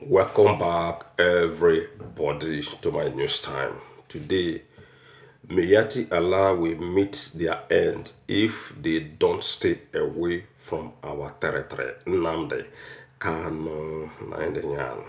Welcome back, everybody, to my news time. Today, Miyetti Allah will meet their end if they don't stay away from our territory. Nnamdi, Kanu, Nigerian.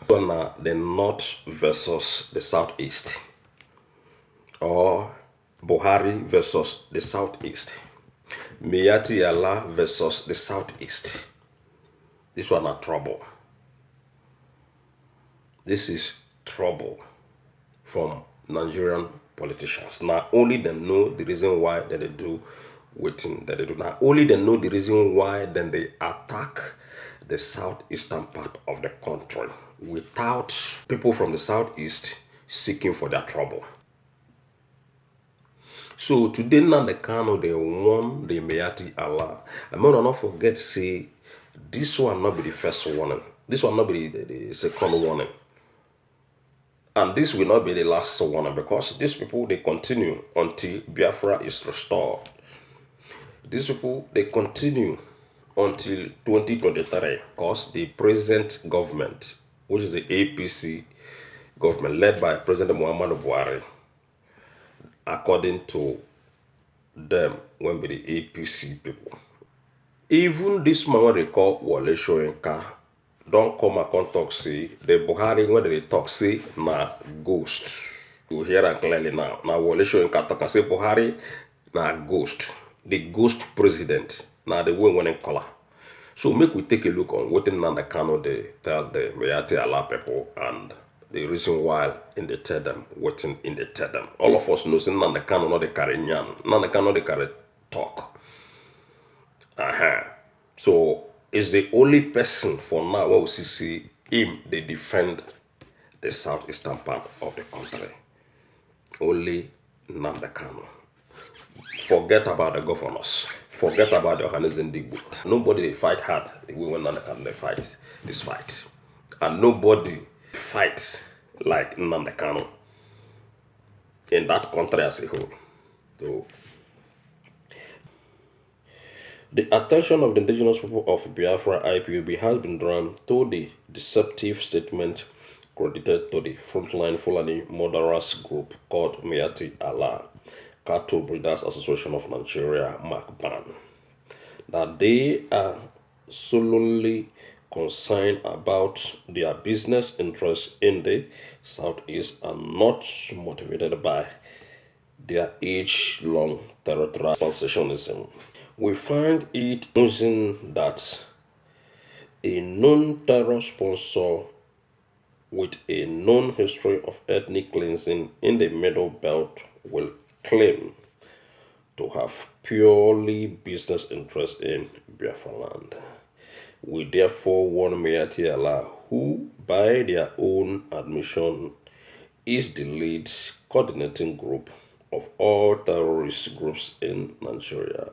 The North versus the Southeast, or Buhari versus the Southeast. Myatti Allah versus the Southeast. This one are trouble. This is trouble from Nigerian politicians. Now only they know the reason why that they do waiting that they do. Now only they know the reason why then they attack the southeastern part of the country without people from the southeast seeking for their trouble. So today now the Kanu they won the Myatti Allah. I may not forget say this one not be the first warning. This one not be the second warning. And this will not be the last one because these people, they continue until Biafra is restored. These people, they continue until 2023 because the present government, which is the APC government led by President Muhammadu Buhari, according to them, when be the APC people. Even this man they call Wale Soyinka, don't come and come talk say the Buhari when they talk say na ghost. You hear that clearly now. Now Wale Soyinka talk and say Buhari na ghost. The ghost president. Now the way when in color. So make we take a look on what Nnamdi Kanu they tell the Myatti Allah people and the reason why in the tell them, waiting in the tell them. All of us know say Nnamdi Kanu not the carry nyan. Nnamdi Kanu the carry talk. So is the only person for now where we see him they defend the southeastern part of the country. Only Nnamdi Kanu. Forget about the governors. Forget about the Ohanezendigbo. Nobody they fight hard the way when Nnamdi Kanu they fight this fight. And nobody fights like Nnamdi Kanu in that country as a whole. So the attention of the indigenous people of Biafra IPOB has been drawn to the deceptive statement credited to the frontline Fulani murderers group called Myatti Allah, Cattle Breeders Association of Nigeria, MACBAN, that they are solely concerned about their business interests in the southeast and not motivated by their age-long territorial concessionism. We find it amusing that a known terror sponsor with a known history of ethnic cleansing in the Middle Belt will claim to have purely business interests in Biafran land. We therefore warn Myatti Allah, who by their own admission is the lead coordinating group of all terrorist groups in Nigeria,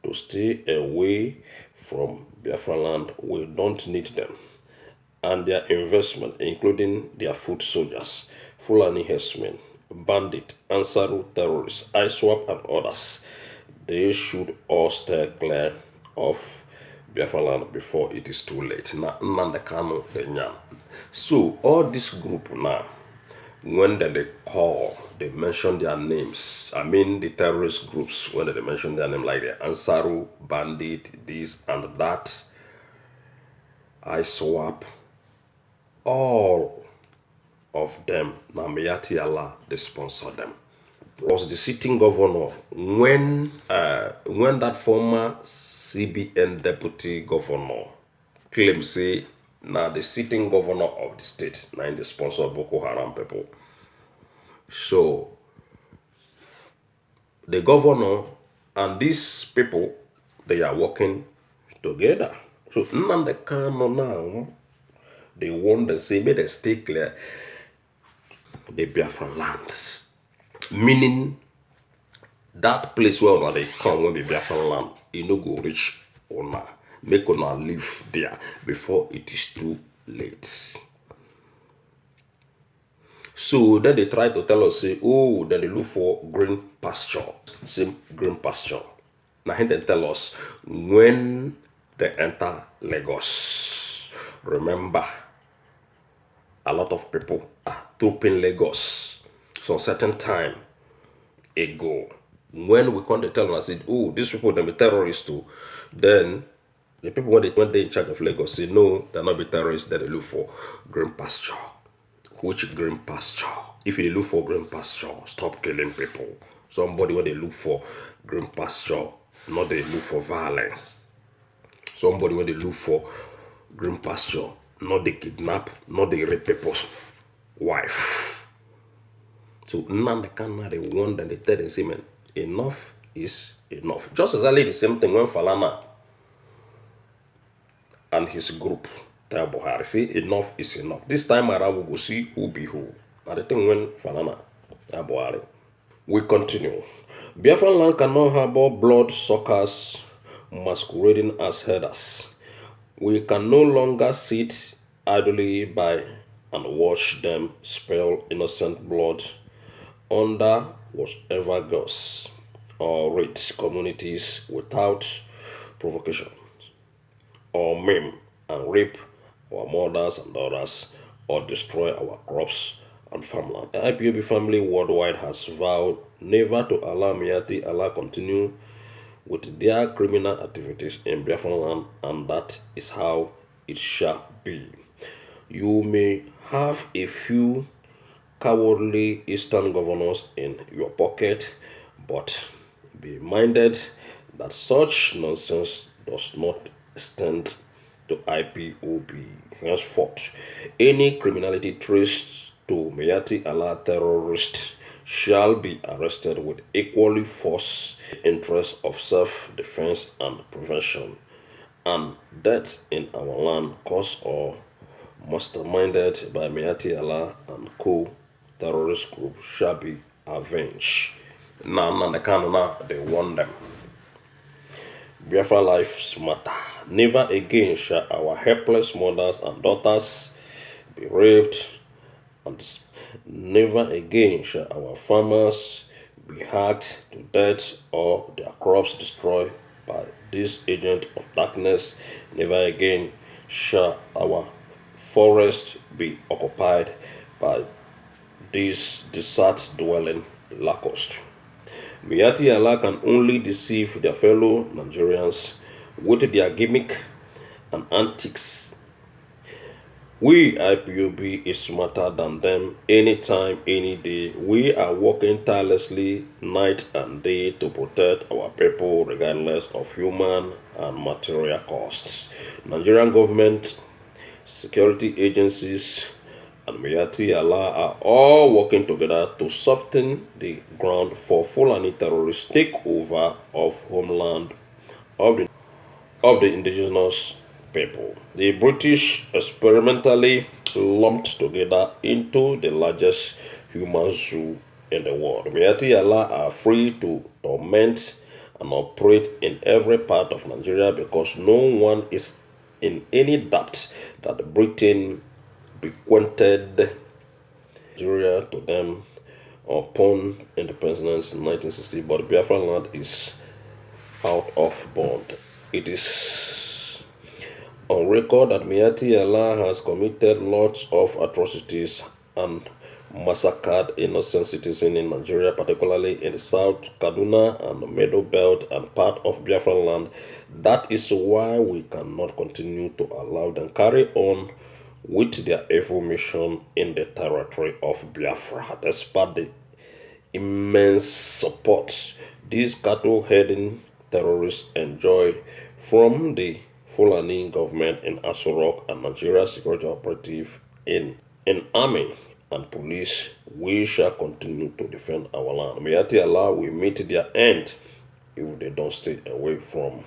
to stay away from Biafran land. We don't need them. And their investment, including their foot soldiers, Fulani herdsmen, bandit, Ansaru terrorists, ISWAP and others, they should all stay clear of Biafran land before it is too late. Nnamdi Kanu, so all this group now, when they call, they mention their names. I mean the terrorist groups, when they mention their name like the Ansaru, Bandit, this and that, ISWAP, all of them, now Myatti Allah, they sponsor them. Plus the sitting governor, when that former CBN deputy governor claims say, now the sitting governor of the state, now in the sponsor Boko Haram people. So the governor and these people, they are working together. So Nnamdi Kanu now, they want to say, may they stay clear the Biafran lands. Meaning that place where they come when the Biafran land, it no go reach una. Make una live there before it is too late. So then they try to tell us, say, oh, then they look for green pasture. Same green pasture. Now they tell us when they enter Lagos. Remember, a lot of people are trooping Lagos some certain time ago. When we come to tell them, I said, oh, these people, they be terrorists too. Then the people, when they in charge of Lagos, say, no, they're not be terrorists, then they look for green pasture. Which green pasture? If you look for green pasture, stop killing people. Somebody when they look for green pasture, not they look for violence. Somebody when they look for green pasture, not they kidnap, not they rape people's wife. So Nnamdi Kanu, they want and they tell them, say, man, enough is enough. Just exactly the same thing when Falana and his group tell Buhari, say enough is enough. This time around we will see who be who. Now the thing when Falana tell Buhari. We continue. Biafran land cannot harbor blood suckers masquerading as herders. We can no longer sit idly by and watch them spill innocent blood under whatever goes or raid communities without provocation, or maim and rape our mothers and daughters, or destroy our crops and farmland. The IPOB family worldwide has vowed never to allow Myatti Allah continue with their criminal activities in Biafran land, and that is how it shall be. You may have a few cowardly Eastern governors in your pocket, but be minded that such nonsense does not extend to IPOB. Henceforth, any criminality traced to Myatti Allah terrorists shall be arrested with equally force in the interest of self-defense and prevention, and death in our land caused or masterminded by Myatti Allah and co-terrorist group shall be avenged. Now, they want them. Biafra lives matter. Never again shall our helpless mothers and daughters be raped, and never again shall our farmers be hacked to death or their crops destroyed by this agent of darkness. Never again shall our forests be occupied by this desert-dwelling locust. Myatti Allah can only deceive their fellow Nigerians with their gimmick and antics. We, IPOB, is smarter than them anytime, any day. We are working tirelessly night and day to protect our people regardless of human and material costs. Nigerian government, security agencies, and Myatti Allah are all working together to soften the ground for Fulani terrorist takeover of homeland of the indigenous people. The British experimentally lumped together into the largest human zoo in the world. Myatti Allah are free to torment and operate in every part of Nigeria because no one is in any doubt that Britain bequeathed Nigeria to them upon independence in 1960, but Biafra land is out of bond. It is on record that Myatti Allah has committed lots of atrocities and massacred innocent citizens in Nigeria, particularly in the South, Kaduna, and the Middle Belt and part of Biafra land. That is why we cannot continue to allow them carry on with their evil mission in the territory of Biafra, despite the immense support these cattle-herding terrorists enjoy from the Fulani government in Aso Rock and Nigeria security operative in army and police. We shall continue to defend our land. Myatti Allah will meet their end if they don't stay away from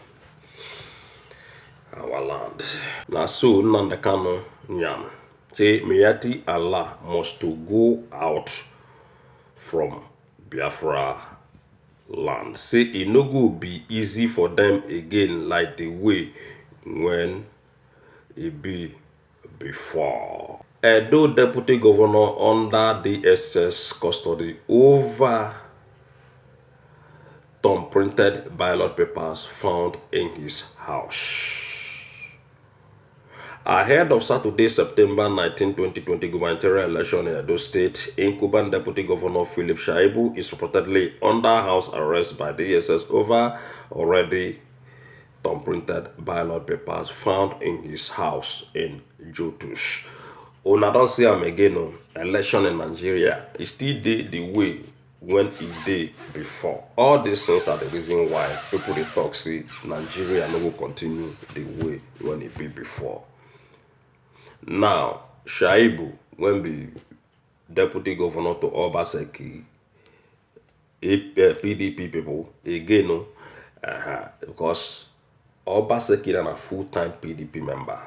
our land. Now, so Nnamdi Kanu Nyam say Myatti Allah must to go out from Biafra land. Say it no go be easy for them again like the way when it be before. Edo deputy governor under DSS custody over thumb printed ballot papers found in his house. Ahead of Saturday, September 19, 2020 gubernatorial election in Edo State, Incumbent Deputy Governor Philip Shaibu is reportedly under house arrest by the ESS over already thumb-printed ballot papers found in his house in Jotus. Una don't see am again. Election in Nigeria is still the way when it did before. All these things are the reason why people dey talk say Nigeria no will continue the way when it be before. Now, Shaibu, when be deputy governor to Obaseki, PDP people, again, because Obaseki is a full-time PDP member.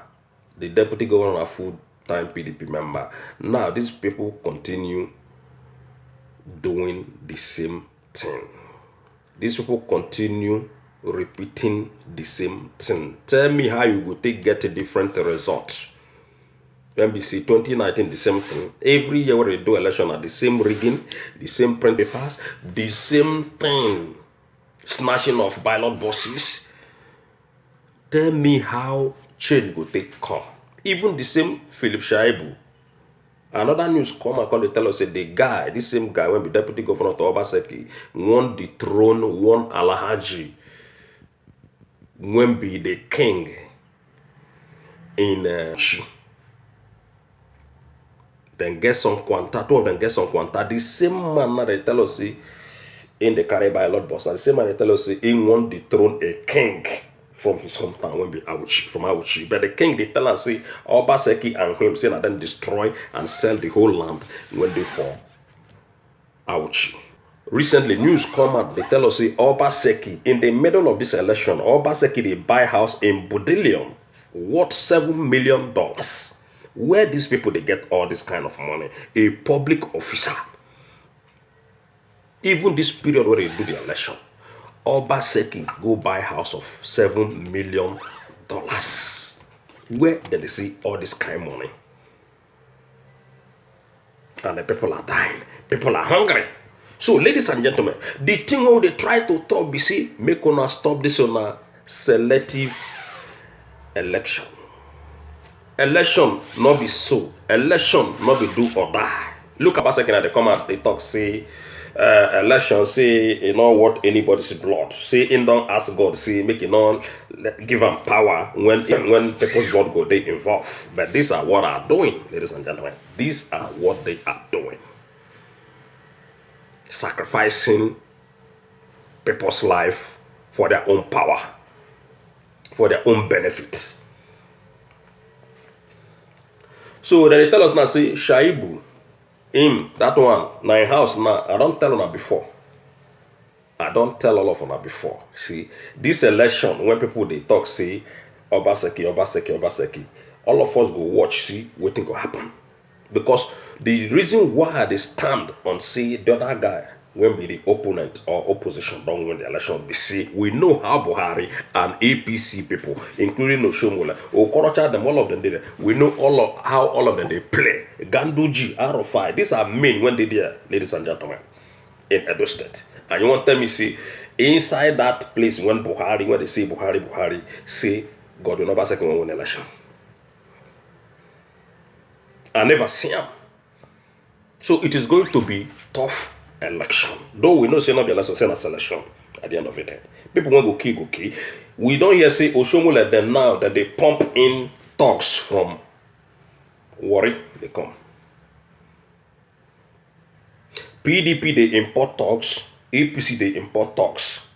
The deputy governor is a full-time PDP member. Now, these people continue doing the same thing. These people continue repeating the same thing. Tell me how you go get a different result. NBC 2019, the same thing. Every year when they do election are the same rigging, the same print papers, the same thing. Snatching of ballot boxes. Tell me how change go take come. Even the same Philip Shaibu. Another news come and come, they tell us that the guy, this same guy, when the deputy governor to Obaseki, won the throne, won Alhaji, when be the king in then get some quanta, two of them get some quanta. The same man that they tell us see in the carry by a lot boss. The same man they tell us see he won the throne a king from his hometown when be Outrage, from Outrage. But the king they tell us see Obaseki and him say that then destroy and sell the whole land when they fall Outrage. Recently, news come out, they tell us say Obaseki in the middle of this election, Obaseki they buy house in Bodillion worth $7 million. Where these people they get all this kind of money? A public officer. Even this period where they do the election, Obaseki go buy house of $7 million. Where did they see all this kind of money? And the people are dying. People are hungry. So, ladies and gentlemen, the thing when they try to talk, be see, make una stop this on a selective election. Election not be so. Election not be do or die. Look at Obaseki, they come out, they talk, say, election, say, you know what, anybody's blood. Say, in don't ask God, say, make it not give them power when people's blood go, they involve. But these are what are doing, ladies and gentlemen. These are what they are doing. Sacrificing people's life for their own power, for their own benefit. So then they tell us now, say, Shaibu, him, that one, my house now, I don't tell on before. I don't tell all of them before. See, this election, when people they talk, say, Obaseki, all of us go watch, see, waiting to happen. Because the reason why they stand on, say, the other guy, when be the opponent or opposition don't win the election, be see, we know how Buhari and APC people, including Oshomola, Okorocha, them, all of them did it. We know how all of them they play. Ganduji, RFI, these are men when they there, ladies and gentlemen, in Edo State. And you want to tell me, see, inside that place when Buhari, when they say Buhari, say, God will never second win the election. I never see him. So it is going to be tough election. Though we know say not be election, say not selection at the end of it. People want go key. We don't hear say Oshomo let them now that they pump in talks from Warri, they come. PDP they import talks, APC they import talks.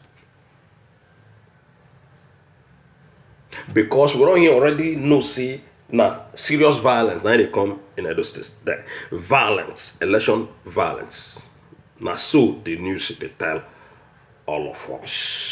Because we don't hear already know say now serious violence now they come in Edo State there. Violence, election violence. Now so the news they tell all of us.